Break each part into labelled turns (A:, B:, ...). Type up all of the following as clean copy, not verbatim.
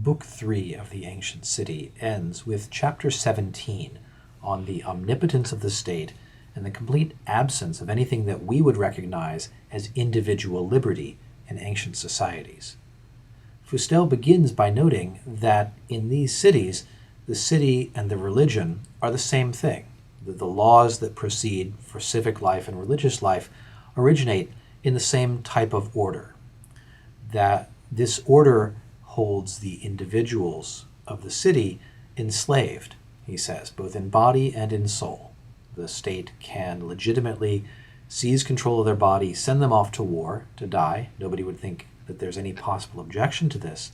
A: Book 3 of the Ancient City ends with Chapter 17 on the omnipotence of the state and the complete absence of anything that we would recognize as individual liberty in ancient societies. Fustel begins by noting that in these cities, the city and the religion are the same thing. The laws that proceed for civic life and religious life originate in the same type of order. That this order holds the individuals of the city enslaved, he says, both in body and in soul. The state can legitimately seize control of their body, send them off to war to die. Nobody would think that there's any possible objection to this.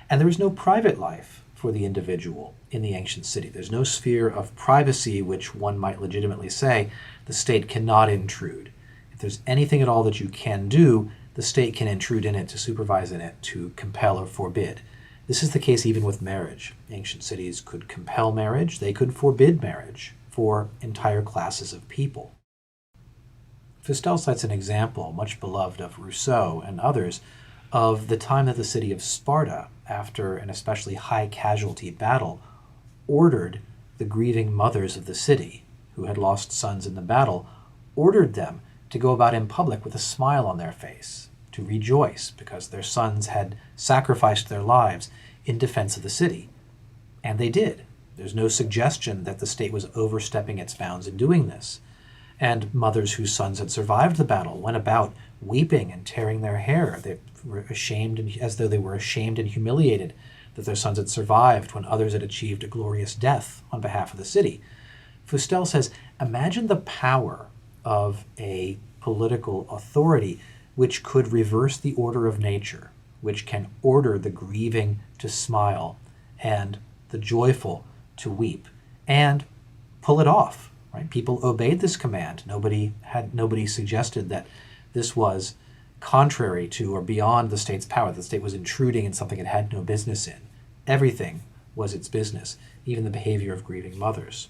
A: And there is no private life for the individual in the ancient city. There's no sphere of privacy which one might legitimately say the state cannot intrude. If there's anything at all that you can do, the state can intrude in it, to supervise in it, to compel or forbid. This is the case even with marriage. Ancient cities could compel marriage, they could forbid marriage for entire classes of people. Fustel cites an example, much beloved of Rousseau and others, of the time that the city of Sparta, after an especially high casualty battle, ordered the grieving mothers of the city, who had lost sons in the battle, ordered them to go about in public with a smile on their face, to rejoice because their sons had sacrificed their lives in defense of the city. And they did. There's no suggestion that the state was overstepping its bounds in doing this. And mothers whose sons had survived the battle went about weeping and tearing their hair. They were ashamed, as though they were ashamed and humiliated that their sons had survived when others had achieved a glorious death on behalf of the city. Fustel says, imagine the power of a political authority which could reverse the order of nature, which can order the grieving to smile and the joyful to weep, and pull it off. Right? People obeyed this command. Nobody suggested that this was contrary to or beyond the state's power. The state was intruding in something it had no business in. Everything was its business, even the behavior of grieving mothers.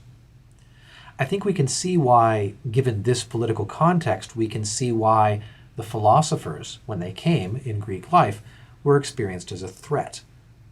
A: I think we can see why, given this political context, we can see why the philosophers, when they came in Greek life, were experienced as a threat.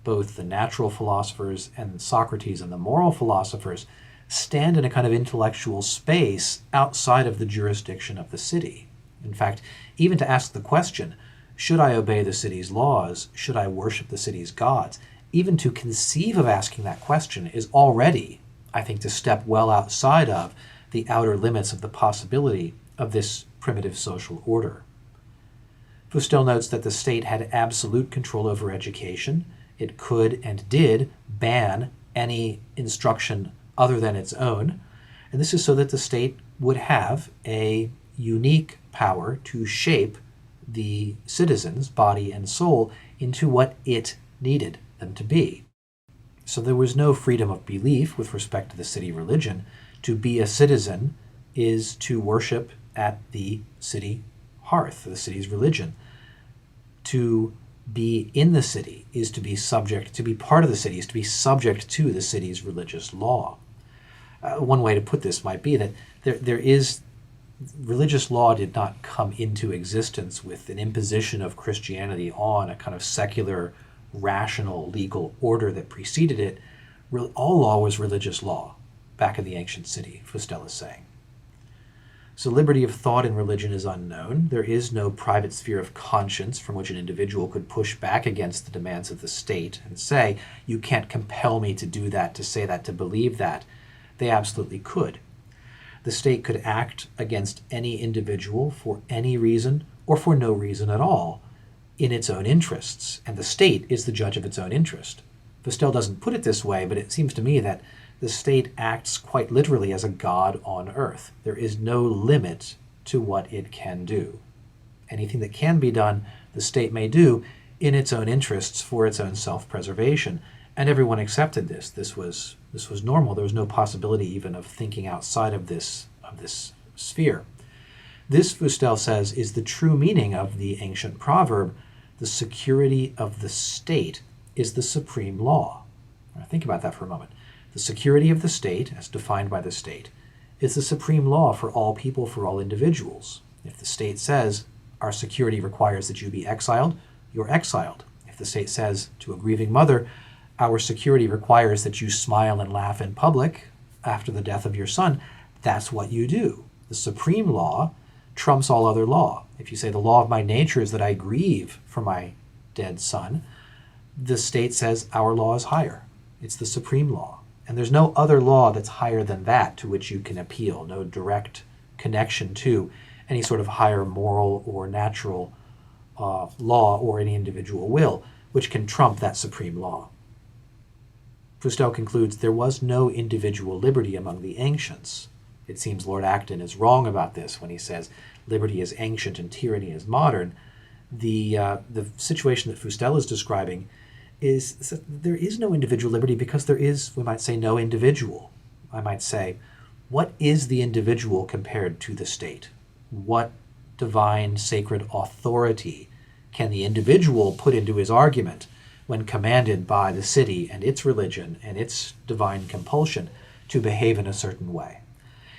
A: Both the natural philosophers and Socrates and the moral philosophers stand in a kind of intellectual space outside of the jurisdiction of the city. In fact, even to ask the question, should I obey the city's laws? Should I worship the city's gods? Even to conceive of asking that question is already, I think, to step well outside of the outer limits of the possibility of this primitive social order. Fustel notes that the state had absolute control over education. It could and did ban any instruction other than its own, and this is so that the state would have a unique power to shape the citizens, body and soul, into what it needed them to be. So there was no freedom of belief with respect to the city religion. To be a citizen is to worship at the city hearth, the city's religion. To be in the city is to be subject, to be part of the city is to be subject to the city's religious law. One way to put this might be that religious law did not come into existence with an imposition of Christianity on a kind of secular, rational, legal order that preceded it. All law was religious law back in the ancient city, Fustel is saying. So liberty of thought in religion is unknown. There is no private sphere of conscience from which an individual could push back against the demands of the state and say, you can't compel me to do that, to say that, to believe that. They absolutely could. The state could act against any individual for any reason or for no reason at all in its own interests, and the state is the judge of its own interest. Fustel doesn't put it this way, but it seems to me that the state acts quite literally as a god on earth. There is no limit to what it can do. Anything that can be done, the state may do in its own interests for its own self-preservation. And everyone accepted this. This was normal. There was no possibility even of thinking outside of this sphere. This, Fustel says, is the true meaning of the ancient proverb, the security of the state is the supreme law. Now, think about that for a moment. The security of the state, as defined by the state, is the supreme law for all people, for all individuals. If the state says, our security requires that you be exiled, you're exiled. If the state says to a grieving mother, our security requires that you smile and laugh in public after the death of your son, that's what you do. The supreme law trumps all other law. If you say the law of my nature is that I grieve for my dead son, the state says our law is higher. It's the supreme law. And there's no other law that's higher than that to which you can appeal, no direct connection to any sort of higher moral or natural law or any individual will, which can trump that supreme law. Fustel concludes there was no individual liberty among the ancients. It seems Lord Acton is wrong about this when he says liberty is ancient and tyranny is modern. The situation that Fustel is describing is that there is no individual liberty because there is, we might say, no individual. I might say, what is the individual compared to the state? What divine sacred authority can the individual put into his argument when commanded by the city and its religion and its divine compulsion to behave in a certain way?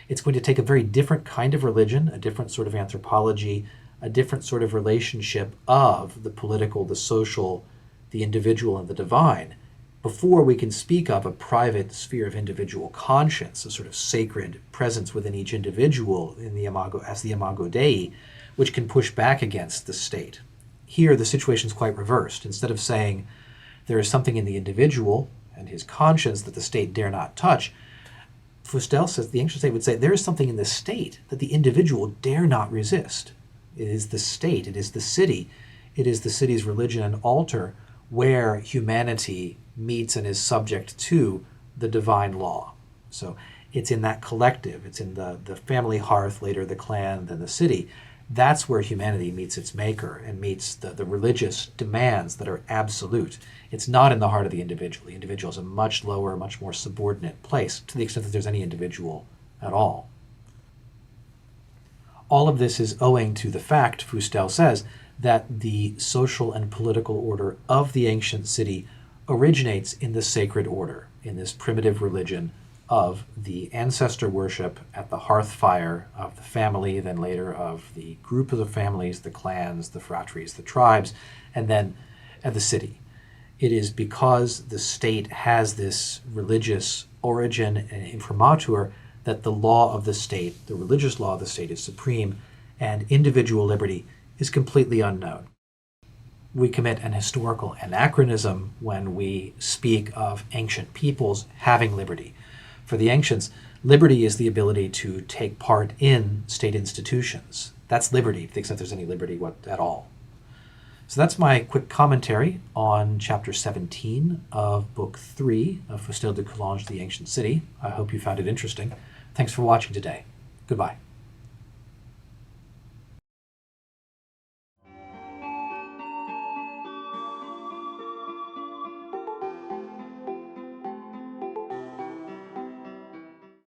A: It's going to take a very different kind of religion, a different sort of anthropology, a different sort of relationship of the political, the social, the individual, and the divine, before we can speak of a private sphere of individual conscience, a sort of sacred presence within each individual in the imago, as the imago Dei, which can push back against the state. Here, the situation is quite reversed. Instead of saying there is something in the individual and his conscience that the state dare not touch, Fustel says the ancient state would say there is something in the state that the individual dare not resist. It is the state, it is the city, it is the city's religion and altar where humanity meets and is subject to the divine law. So it's in that collective, it's in the family hearth, later the clan, then the city. That's where humanity meets its maker and meets the religious demands that are absolute. It's not in the heart of the individual. The individual is a much lower, much more subordinate place, to the extent that there's any individual at all. All of this is owing to the fact, Fustel says, that the social and political order of the ancient city originates in the sacred order, in this primitive religion of the ancestor worship at the hearth fire of the family, then later of the group of the families, the clans, the phratries, the tribes, and then at the city. It is because the state has this religious origin and imprimatur that the law of the state, the religious law of the state, is supreme, and individual liberty is completely unknown. We commit an historical anachronism when we speak of ancient peoples having liberty. For the ancients, liberty is the ability to take part in state institutions. That's liberty, to the extent there's any liberty at all. So that's my quick commentary on Chapter 17 of Book 3 of Fustel de Coulanges, The Ancient City. I hope you found it interesting. Thanks for watching today. Goodbye.